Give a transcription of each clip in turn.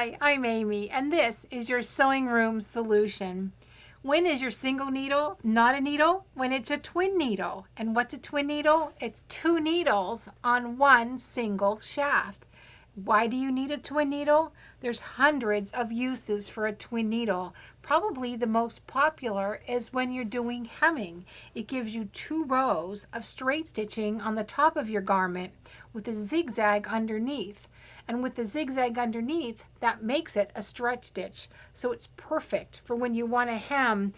Hi, I'm Amy, and this is your sewing room solution. When is your single needle not a needle? When it's a twin needle. And what's a twin needle? It's two needles on one single shaft. Why do you need a twin needle? There's hundreds of uses for a twin needle. Probably the most popular is when you're doing hemming. It gives you two rows of straight stitching on the top of your garment with a zigzag underneath. And with the zigzag underneath, that makes it a stretch stitch. So it's perfect for when you want to hem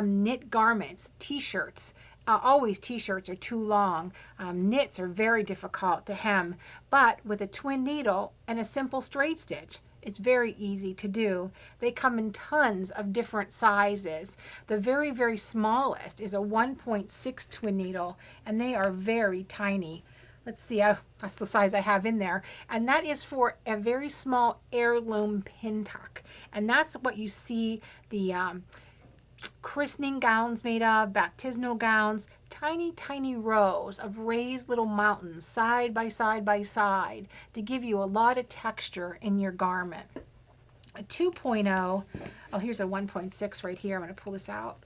knit garments, t-shirts. Always t-shirts are too long. Knits are very difficult to hem. But with a twin needle and a simple straight stitch, it's very easy to do. They come in tons of different sizes. The very, very smallest is a 1.6 twin needle, and they are very tiny. Let's see, that's the size I have in there. And that is for a very small heirloom pin tuck. And that's what you see the christening gowns made of, baptismal gowns, tiny, tiny rows of raised little mountains side by side by side to give you a lot of texture in your garment. A 2.0, oh, here's a 1.6 right here. I'm going to pull this out.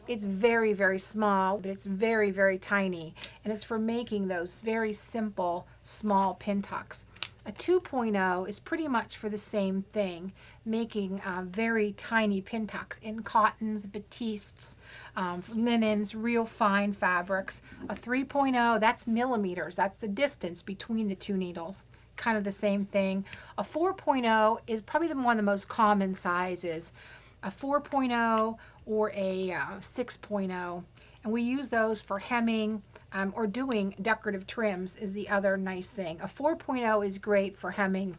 It's very, very small, but it's very, very tiny, and it's for making those very simple, small pin tucks. A 2.0 is pretty much for the same thing, making very tiny pin tucks in cottons, batistes, linens, real fine fabrics. A 3.0, that's millimeters. That's the distance between the two needles. Kind of the same thing. A 4.0 is probably one of the most common sizes. A 4.0 or a 6.0, and we use those for hemming or doing decorative trims is the other nice thing. A 4.0 is great for hemming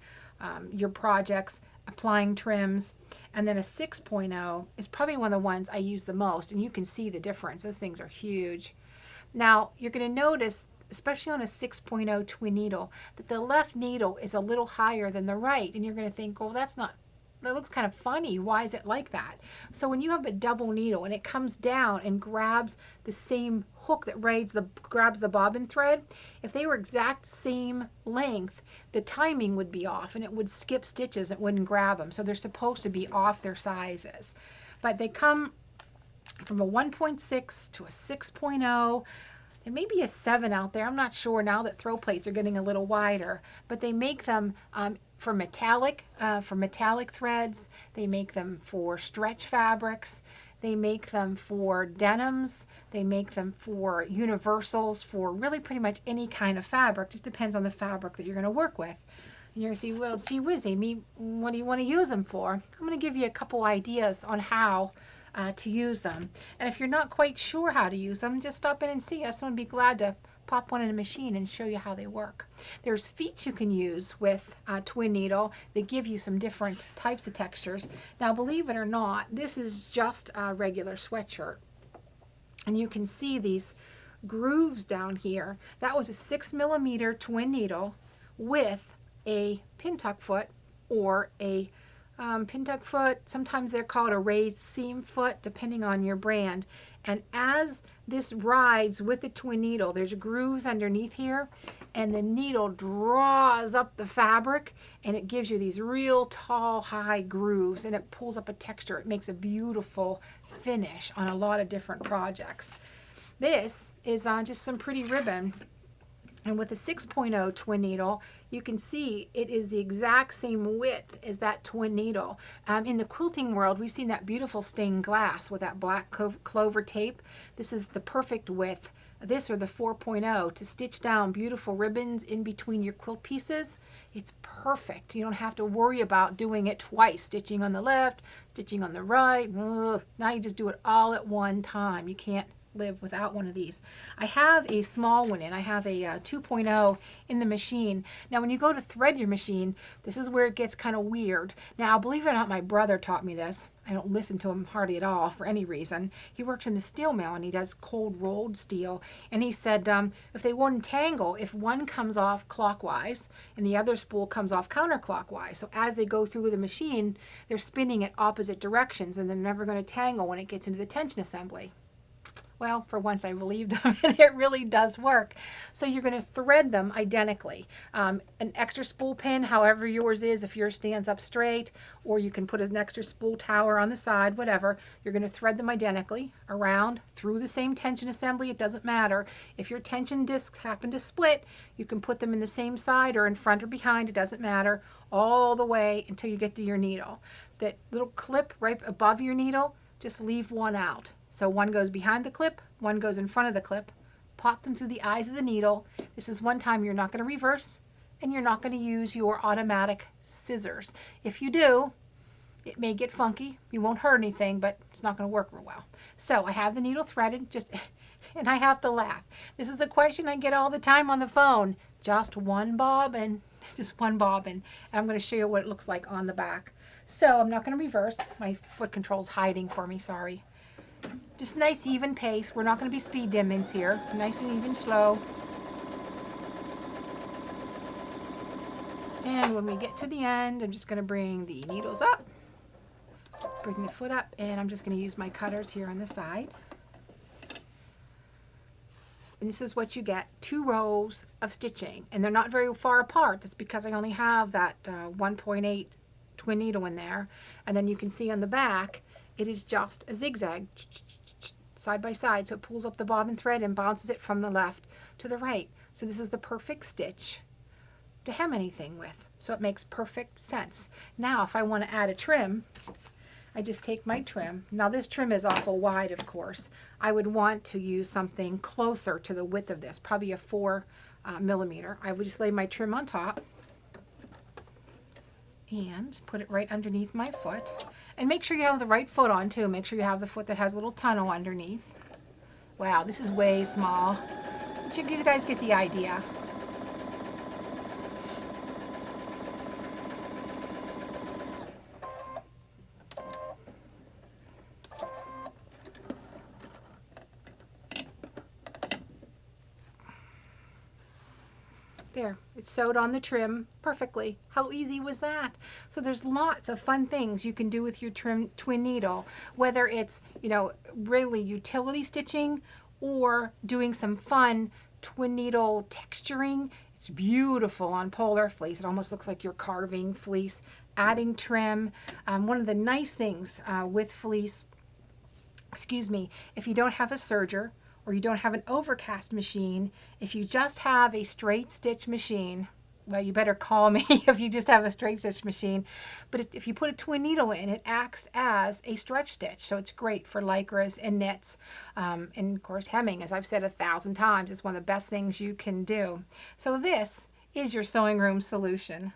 your projects, applying trims, and then a 6.0 is probably one of the ones I use the most, and you can see the difference. Those things are huge. Now you're going to notice, especially on a 6.0 twin needle, that the left needle is a little higher than the right, and you're going to think, oh, that looks kind of funny. Why is it like that? So when you have a double needle and it comes down and grabs the same hook that grabs the bobbin thread, if they were exact same length, the timing would be off and it would skip stitches. It wouldn't grab them. So they're supposed to be off their sizes. But they come from a 1.6 to a 6.0. There may be a 7 out there. I'm not sure now that throw plates are getting a little wider. But they make them for metallic threads. They make them for stretch fabrics. They make them for denims. They make them for universals, for really pretty much any kind of fabric. Just depends on the fabric that you're going to work with. And you're going to say, well, gee whiz, Amy, what do you want to use them for? I'm going to give you a couple ideas on how to use them. And if you're not quite sure how to use them, just stop in and see us, and we'd be glad to pop one in a machine and show you how they work. There's feet you can use with a twin needle that give you some different types of textures. Now, believe it or not, this is just a regular sweatshirt. And you can see these grooves down here. That was a 6mm twin needle with a pin tuck foot or a pin tuck foot. Sometimes they're called a raised seam foot, depending on your brand. And as this rides with the twin needle, there's grooves underneath here, and the needle draws up the fabric, and it gives you these real tall, high grooves, and it pulls up a texture. It makes a beautiful finish on a lot of different projects. This is just some pretty ribbon. And with a 6.0 twin needle, you can see it is the exact same width as that twin needle. In the quilting world, we've seen that beautiful stained glass with that black clover tape. This is the perfect width, this or the 4.0, to stitch down beautiful ribbons in between your quilt pieces. It's perfect. You don't have to worry about doing it twice, stitching on the left, stitching on the right. Ugh. Now you just do it all at one time. You can't live without one of these. I have a small one in. I have a 2.0 in the machine. Now when you go to thread your machine, this is where it gets kind of weird. Now believe it or not, my brother taught me this. I don't listen to him hardly at all for any reason. He works in the steel mill and he does cold rolled steel, and he said if they won't tangle, if one comes off clockwise and the other spool comes off counterclockwise, so as they go through the machine, they're spinning at opposite directions and they're never going to tangle when it gets into the tension assembly. Well, for once I believed them, and it really does work. So you're going to thread them identically. An extra spool pin, however yours is, if yours stands up straight, or you can put an extra spool tower on the side, whatever. You're going to thread them identically around through the same tension assembly. It doesn't matter. If your tension discs happen to split, you can put them in the same side or in front or behind. It doesn't matter. All the way until you get to your needle. That little clip right above your needle, just leave one out. So one goes behind the clip, one goes in front of the clip. Pop them through the eyes of the needle. This is one time you're not going to reverse, and you're not going to use your automatic scissors. If you do, it may get funky. You won't hurt anything, but it's not going to work real well. So I have the needle threaded, and I have to laugh. This is a question I get all the time on the phone. Just one bobbin, just one bobbin. And I'm going to show you what it looks like on the back. So I'm not going to reverse. My foot control's hiding for me, sorry. Just nice even pace. We're not going to be speed demons here. Nice and even slow. And when we get to the end, I'm just going to bring the needles up. Bring the foot up, and I'm just going to use my cutters here on the side. And this is what you get, 2 rows of stitching. And they're not very far apart. That's because I only have that 1.8 twin needle in there. And then you can see on the back, it is just a zigzag side by side. So it pulls up the bobbin thread and bounces it from the left to the right. So this is the perfect stitch to hem anything with. So it makes perfect sense. Now if I want to add a trim, I just take my trim. Now this trim is awful wide, of course. I would want to use something closer to the width of this, probably a 4 millimeter. I would just lay my trim on top and put it right underneath my foot. And make sure you have the right foot on too. Make sure you have the foot that has a little tunnel underneath. Wow, this is way small. But you guys get the idea. There, it's sewed on the trim perfectly. How easy was that? So there's lots of fun things you can do with your twin needle, whether it's, really utility stitching or doing some fun twin needle texturing. It's beautiful on polar fleece. It almost looks like you're carving fleece, adding trim. One of the nice things with fleece, if you don't have a serger, or you don't have an overcast machine, if you just have a straight stitch machine, well, you better call me if you just have a straight stitch machine. But if you put a twin needle in, it acts as a stretch stitch. So it's great for lycras and knits. And of course, hemming, as I've said 1,000 times, is one of the best things you can do. So this is your sewing room solution.